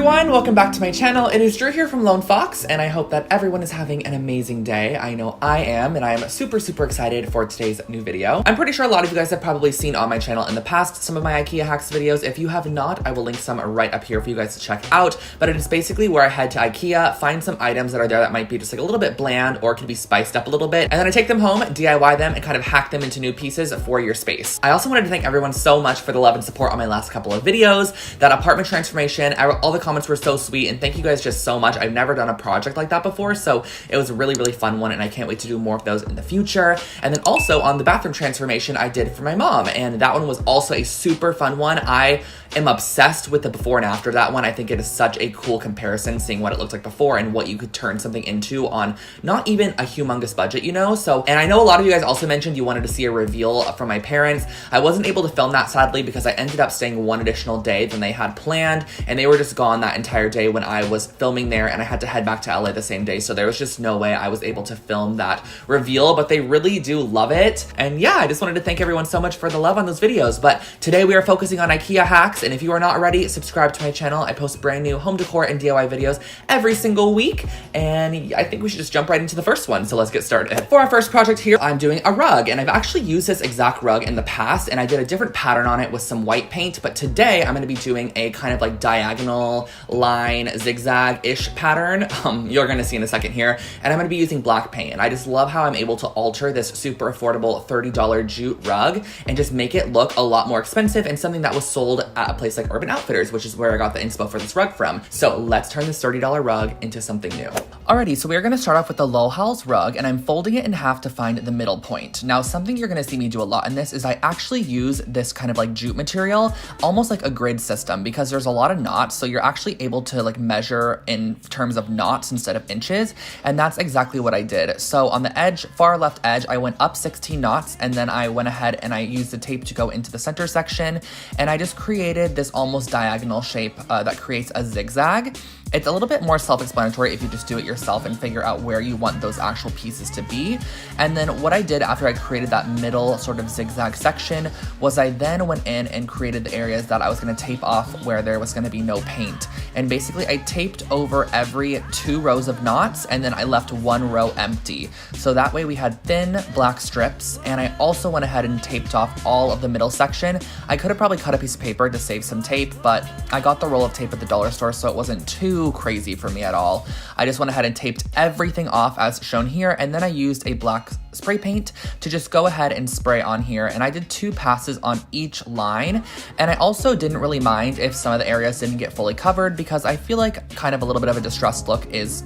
everyone, welcome back to my channel. It is Drew here from Lone Fox, and I hope that everyone is having an amazing day. I know I am, and I am super excited for today's new video. I'm pretty sure a lot of you guys have probably seen on my channel in the past some of my IKEA hacks videos. If you have not, I will link some right up here for you guys to check out, but it is basically where I head to IKEA, find some items that are there that might be just like a little bit bland or can be spiced up a little bit, and then I take them home, DIY them, and kind of hack them into new pieces for your space. I also wanted to thank everyone so much for the love and support on my last couple of videos. That apartment transformation, all the comments were so sweet, and thank you guys just so much. I've never done a project like that before, so it was a really fun one, and I can't wait to do more of those in the future. And then also on the bathroom transformation I did for my mom, and that one was also a super fun one. I am obsessed with the before and after that one. I think it is such a cool comparison, seeing what it looked like before and what you could turn something into on not even a humongous budget, you know? So, and I know a lot of you guys also mentioned you wanted to see a reveal from my parents. I wasn't able to film that, sadly, because I ended up staying one additional day than they had planned, and they were just gone that entire day when I was filming there, and I had to head back to LA the same day, so there was just no way I was able to film that reveal, but they really do love it. And yeah, I just wanted to thank everyone so much for the love on those videos. But today we are focusing on IKEA hacks, and if you are not already, subscribe to my channel. I post brand new home decor and DIY videos every single week, and I think we should just jump right into the first one, so let's get started. For our first project here, I'm doing a rug, and I've actually used this exact rug in the past, and I did a different pattern on it with some white paint, but today I'm going to be doing a kind of like diagonal line zigzag-ish pattern. You're going to see in a second here, and I'm going to be using black paint, and I just love how I'm able to alter this super affordable $30 jute rug and just make it look a lot more expensive and something that was sold at a place like Urban Outfitters, which is where I got the inspo for this rug from. So let's turn this $30 rug into something new. Alrighty, so we're going to start off with the Low Halls rug, and I'm folding it in half to find the middle point. Now, something you're going to see me do a lot in this is I actually use this kind of like jute material, almost like a grid system, because there's a lot of knots, so you're actually able to like measure in terms of knots instead of inches, and that's exactly what I did. So on the edge, far left edge, I went up 16 knots, and then I went ahead and I used the tape to go into the center section, and I just created this almost diagonal shape that creates a zigzag. It's a little bit more self-explanatory if you just do it yourself and figure out where you want those actual pieces to be. And then what I did after I created that middle sort of zigzag section was I then went in and created the areas that I was going to tape off where there was going to be no paint. And basically I taped over every 2 rows of knots, and then I left 1 row empty. So that way we had thin black strips, and I also went ahead and taped off all of the middle section. I could have probably cut a piece of paper to save some tape, but I got the roll of tape at the dollar store, so it wasn't too crazy for me at all. I just went ahead and taped everything off as shown here, and then I used a black spray paint to just go ahead and spray on here, and I did 2 passes on each line. And I also didn't really mind if some of the areas didn't get fully covered, because I feel like kind of a little bit of a distressed look is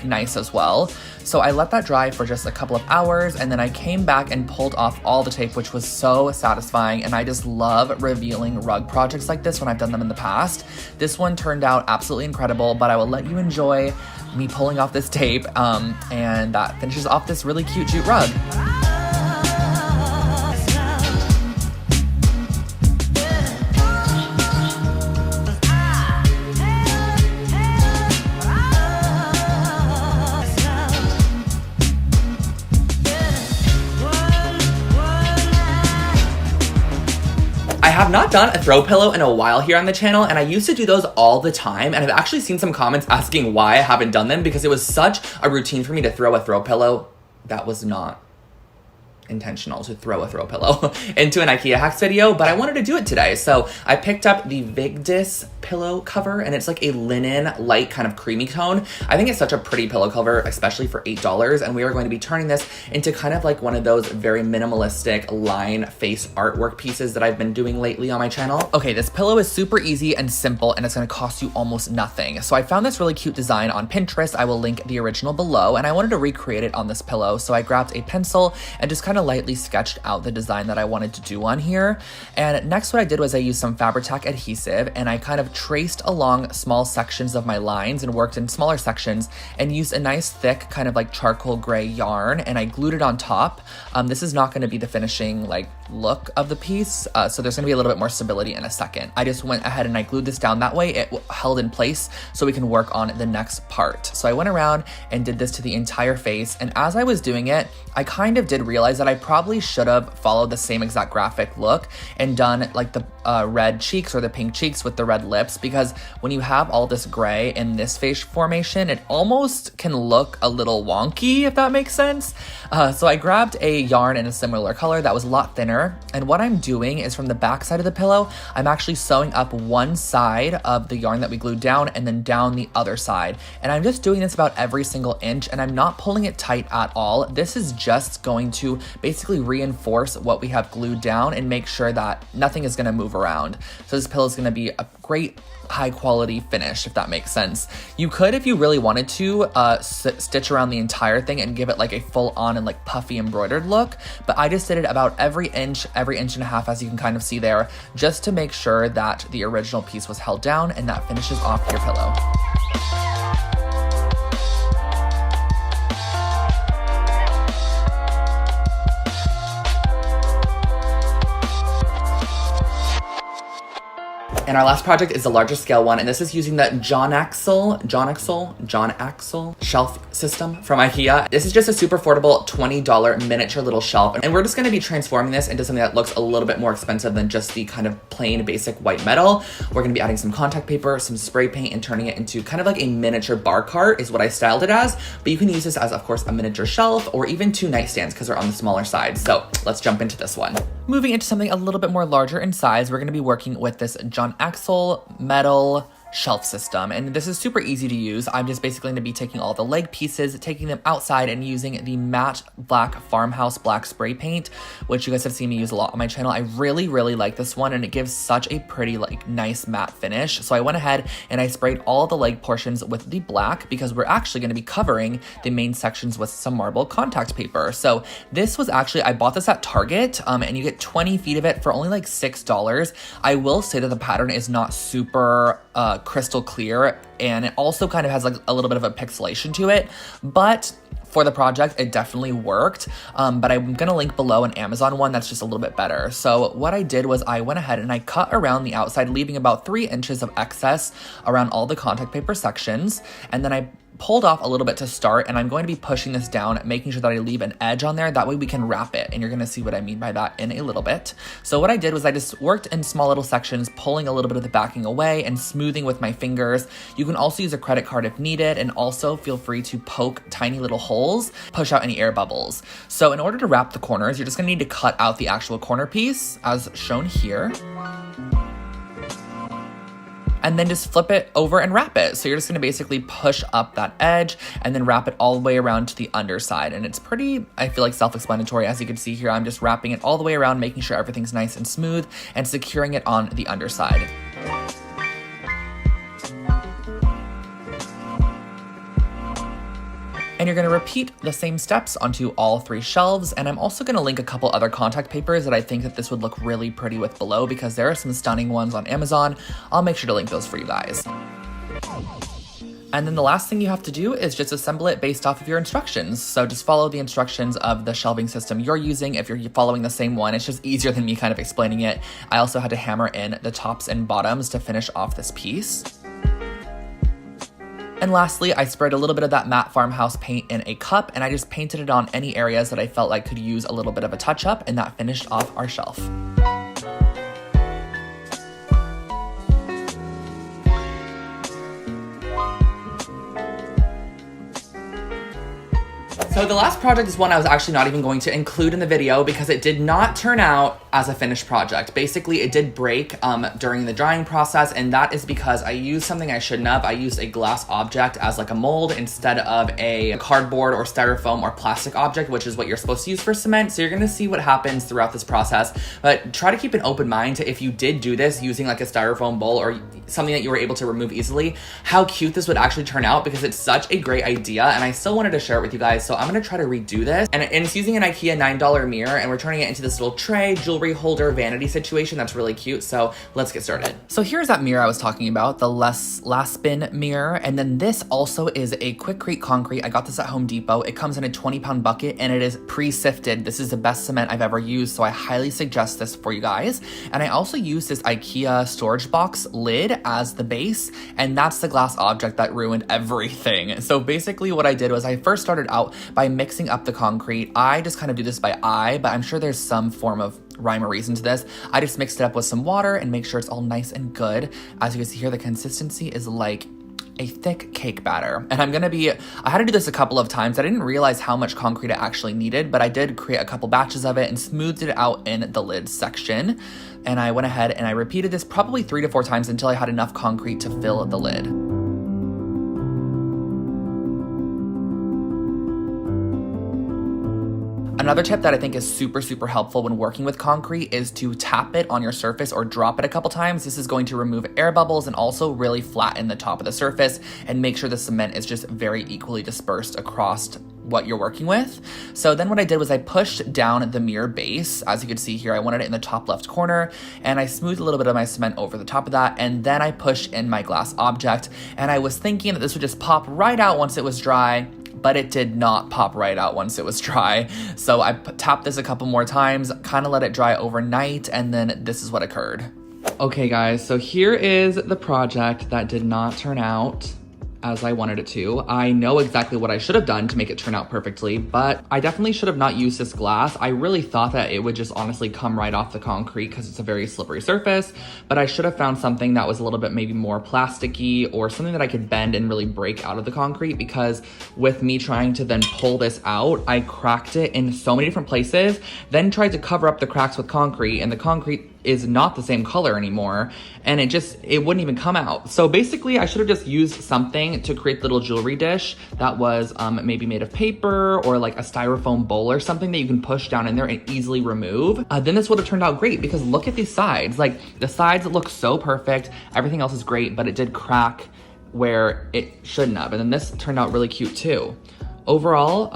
nice as well. So I let that dry for just a couple of hours, and then I came back and pulled off all the tape, which was so satisfying. And I just love revealing rug projects like this when I've done them in the past. This one turned out absolutely incredible, but I will let you enjoy me pulling off this tape, and that finishes off this really cute jute rug. I have not done a throw pillow in a while here on the channel, and I used to do those all the time, and I've actually seen some comments asking why I haven't done them, because it was such a routine for me to throw a throw pillow. That was not intentional to throw a throw pillow into an IKEA hacks video, but I wanted to do it today. So I picked up the Vigdis pillow cover, and it's like a linen light kind of creamy tone. I think it's such a pretty pillow cover, especially for $8, and we are going to be turning this into kind of like one of those very minimalistic line face artwork pieces that I've been doing lately on my channel. Okay, this pillow is super easy and simple, and it's going to cost you almost nothing. So I found this really cute design on Pinterest. I will link the original below, and I wanted to recreate it on this pillow. So I grabbed a pencil and just kind of lightly sketched out the design that I wanted to do on here. And next what I did was I used some Fabri-Tac adhesive, and I kind of traced along small sections of my lines and worked in smaller sections, and used a nice thick kind of like charcoal gray yarn, and I glued it on top. This is not going to be the finishing like look of the piece, so there's going to be a little bit more stability in a second. I just went ahead and I glued this down, that way it held in place so we can work on the next part. So I went around and did this to the entire face, and as I was doing it, I kind of did realize that that I probably should have followed the same exact graphic look and done like the red cheeks or the pink cheeks with the red lips, because when you have all this gray in this face formation, it almost can look a little wonky, if that makes sense. So I grabbed a yarn in a similar color that was a lot thinner, and what I'm doing is from the back side of the pillow, I'm actually sewing up one side of the yarn that we glued down and then down the other side. And I'm just doing this about every single inch, and I'm not pulling it tight at all. This is just going to basically reinforce what we have glued down and make sure that nothing is gonna move around. So this pillow is gonna be a great high quality finish, if that makes sense. You could, if you really wanted to, stitch around the entire thing and give it like a full on and like puffy embroidered look, but I just did it about every inch and a half, as you can kind of see there, just to make sure that the original piece was held down and that finishes off your pillow. And our last project is the larger scale one, and this is using the John Axel shelf system from IKEA. This is just a super affordable $20 miniature little shelf, and we're just gonna be transforming this into something that looks a little bit more expensive than just the kind of plain basic white metal. We're gonna be adding some contact paper, some spray paint, and turning it into kind of like a miniature bar cart is what I styled it as, but you can use this as, of course, a miniature shelf or even 2 nightstands because they're on the smaller side. So let's jump into this one. Moving into something a little bit more larger in size, we're gonna be working with this John Axel metal shelf system, and this is super easy to use. I'm just basically going to be taking all the leg pieces, taking them outside, and using the matte black farmhouse black spray paint, which you guys have seen me use a lot on my channel. I really like this one, and it gives such a pretty, like, nice matte finish. So I went ahead and I sprayed all the leg portions with the black because we're actually going to be covering the main sections with some marble contact paper. So this was actually, I bought this at Target, and you get 20 feet of it for only like $6. I will say that the pattern is not super crystal clear, and it also kind of has like a little bit of a pixelation to it, but for the project it definitely worked. But I'm gonna link below an Amazon one that's just a little bit better. So what I did was I went ahead and I cut around the outside, leaving about 3 inches of excess around all the contact paper sections, and then I pulled off a little bit to start, and I'm going to be pushing this down, making sure that I leave an edge on there. That way we can wrap it, and you're gonna see what I mean by that in a little bit. So what I did was I just worked in small little sections, pulling a little bit of the backing away and smoothing with my fingers. You can also use a credit card if needed, and also feel free to poke tiny little holes, push out any air bubbles. So in order to wrap the corners, you're just gonna need to cut out the actual corner piece as shown here, and then just flip it over and wrap it. So you're just gonna basically push up that edge and then wrap it all the way around to the underside. And it's pretty, I feel like, self-explanatory. As you can see here, I'm just wrapping it all the way around, making sure everything's nice and smooth and securing it on the underside. And you're gonna repeat the same steps onto all 3 shelves. And I'm also gonna link a couple other contact papers that I think that this would look really pretty with below, because there are some stunning ones on Amazon. I'll make sure to link those for you guys. And then the last thing you have to do is just assemble it based off of your instructions. So just follow the instructions of the shelving system you're using. If you're following the same one, it's just easier than me kind of explaining it. I also had to hammer in the tops and bottoms to finish off this piece. And lastly, I sprayed a little bit of that matte farmhouse paint in a cup, and I just painted it on any areas that I felt like could use a little bit of a touch up, and that finished off our shelf. So the last project is one I was actually not even going to include in the video because it did not turn out as a finished project. Basically, it did break during the drying process, and that is because I used something I shouldn't have. I used a glass object as like a mold instead of a cardboard or styrofoam or plastic object, which is what you're supposed to use for cement. So you're gonna see what happens throughout this process, but try to keep an open mind to, if you did do this using like a styrofoam bowl or something that you were able to remove easily, how cute this would actually turn out, because it's such a great idea and I still wanted to share it with you guys. So I'm gonna try to redo this, and it's using an IKEA $9 mirror, and we're turning it into this little tray, jewelry holder, vanity situation that's really cute. So let's get started. So here's that mirror I was talking about, the last spin mirror, and then this also is a Quikrete concrete. I got this at Home Depot. It comes in a 20-pound bucket, and it is pre-sifted. This is the best cement I've ever used, so I highly suggest this for you guys. And I also used this IKEA storage box lid as the base, and that's the glass object that ruined everything. So basically what I did was I first started out by mixing up the concrete. I just kind of do this by eye, but I'm sure there's some form of rhyme or reason to this. I just mixed it up with some water and make sure it's all nice and good. As you can see here, the consistency is like a thick cake batter. And I had to do this a couple of times. I didn't realize how much concrete I actually needed, but I did create a couple batches of it and smoothed it out in the lid section. And I went ahead and I repeated this probably 3 to 4 times until I had enough concrete to fill the lid. Another tip that I think is super, super helpful when working with concrete is to tap it on your surface or drop it a couple times. This is going to remove air bubbles and also really flatten the top of the surface and make sure the cement is just very equally dispersed across what you're working with. So then what I did was I pushed down the mirror base. As you can see here, I wanted it in the top left corner, and I smoothed a little bit of my cement over the top of that, and then I pushed in my glass object, and I was thinking that this would just pop right out once it was dry, but it did not pop right out once it was dry. So I tapped this a couple more times, kind of let it dry overnight, and then this is what occurred. Okay guys, so here is the project that did not turn out as I wanted it to. I know exactly what I should have done to make it turn out perfectly, but I definitely should have not used this glass. I really thought that it would just honestly come right off the concrete because it's a very slippery surface, but I should have found something that was a little bit maybe more plasticky or something that I could bend and really break out of the concrete, because with me trying to then pull this out, I cracked it in so many different places, then tried to cover up the cracks with concrete, and the concrete is not the same color anymore, and it wouldn't even come out. So basically I should have just used something to create the little jewelry dish that was maybe made of paper or like a styrofoam bowl or something that you can push down in there and easily remove. Then this would have turned out great, because look at these sides. Like, the sides look so perfect, everything else is great, but it did crack where it shouldn't have. And then this turned out really cute too. Overall,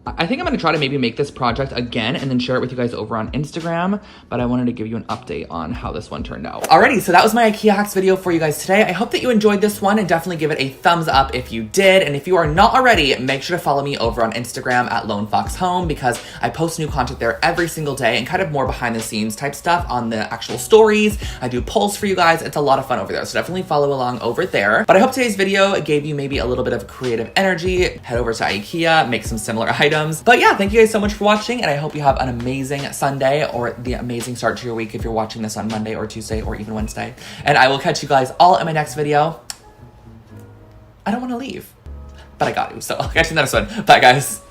I think I'm gonna try to maybe make this project again and then share it with you guys over on Instagram, but I wanted to give you an update on how this one turned out. Alrighty, so that was my IKEA hacks video for you guys today. I hope that you enjoyed this one, and definitely give it a thumbs up if you did. And if you are not already, make sure to follow me over on Instagram at Lone Fox Home, because I post new content there every single day and kind of more behind the scenes type stuff on the actual stories. I do polls for you guys. It's a lot of fun over there, so definitely follow along over there. But I hope today's video gave you maybe a little bit of creative energy. Head over to IKEA, make some similar items. But yeah, thank you guys so much for watching, and I hope you have an amazing Sunday, or the amazing start to your week if you're watching this on Monday or Tuesday or even Wednesday. And I will catch you guys all in my next video. I don't want to leave, but I got to, so I'll catch you in the next one. Bye guys.